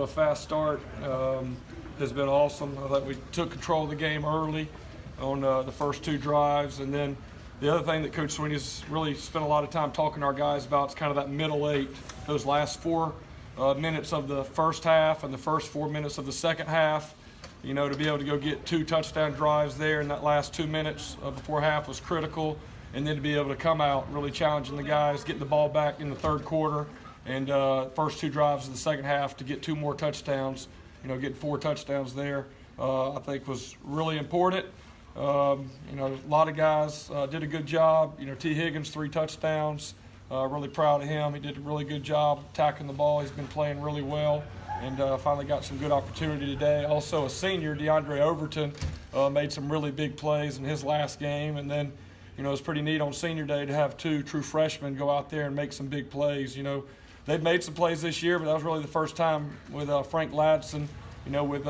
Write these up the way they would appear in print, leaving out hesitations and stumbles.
A fast start has been awesome. I thought we took control of the game early on the first two drives, and then the other thing that Coach Sweeney's really spent a lot of time talking to our guys about is kind of that middle eight, those last 4 minutes of the first half and the first 4 minutes of the second half. You know, to be able to go get 2 touchdown drives there in that last 2 minutes before half was critical, and then to be able to come out really challenging the guys, getting the ball back in the third quarter. And first 2 drives of the second half to get 2 more touchdowns, you know, getting 4 touchdowns there, I think was really important. You know, a lot of guys did a good job. You know, T. Higgins, 3 touchdowns. Really proud of him. He did a really good job attacking the ball. He's been playing really well, and finally got some good opportunity today. Also, a senior, DeAndre Overton, made some really big plays in his last game. And then, you know, it's pretty neat on senior day to have 2 true freshmen go out there and make some big plays. You know, they've made some plays this year, but that was really the first time with Frank Ladson, you know, with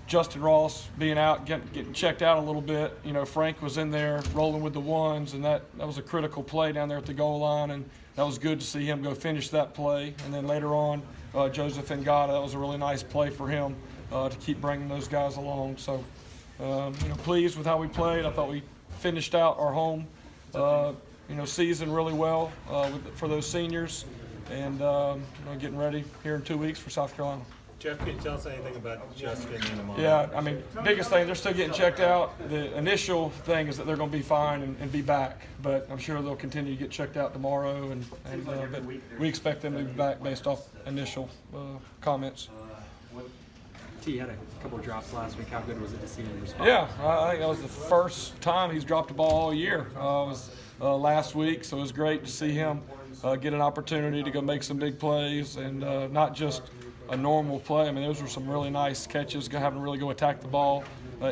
Justin Ross being out, getting checked out a little bit. You know, Frank was in there rolling with the ones, and that was a critical play down there at the goal line, and that was good to see him go finish that play. And then later on, Joseph Ngata, that was a really nice play for him to keep bringing those guys along. So, you know, pleased with how we played. I thought we finished out our home, you know, season really well for those seniors, and you know, getting ready here in 2 weeks for South Carolina. Jeff, can you tell us anything about Justin and Amon? Yeah, I mean, biggest thing, they're still getting checked out. The initial thing is that they're going to be fine and be back, but I'm sure they'll continue to get checked out tomorrow, but we expect them to be back based off initial comments. T had a couple drops last week. How good was it to see him respond? Yeah, I think that was the first time he's dropped a ball all year. It was last week, so it was great to see him get an opportunity to go make some big plays, and not just a normal play. I mean, those were some really nice catches, having to really go attack the ball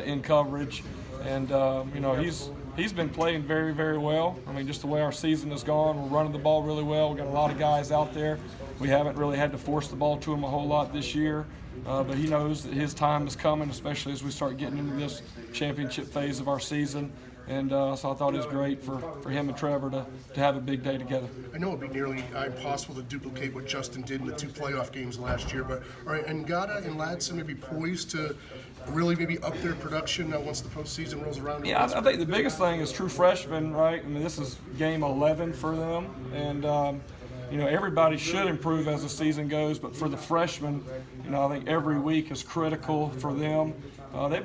in coverage. And, you know, he's been playing very, very well. I mean, just the way our season has gone, we're running the ball really well. We've got a lot of guys out there. We haven't really had to force the ball to him a whole lot this year. But he knows that his time is coming, especially as we start getting into this championship phase of our season. And so I thought it was great for him and Trevor to have a big day together. I know it would be nearly impossible to duplicate what Justin did in the 2 playoff games last year, but all right, Ngata and Ladson maybe poised to really maybe up their production once the postseason rolls around? Yeah, I think the biggest thing is true freshmen, right? I mean, this is game 11 for them, and you know, everybody should improve as the season goes, but for the freshmen, you know, I think every week is critical for them. They've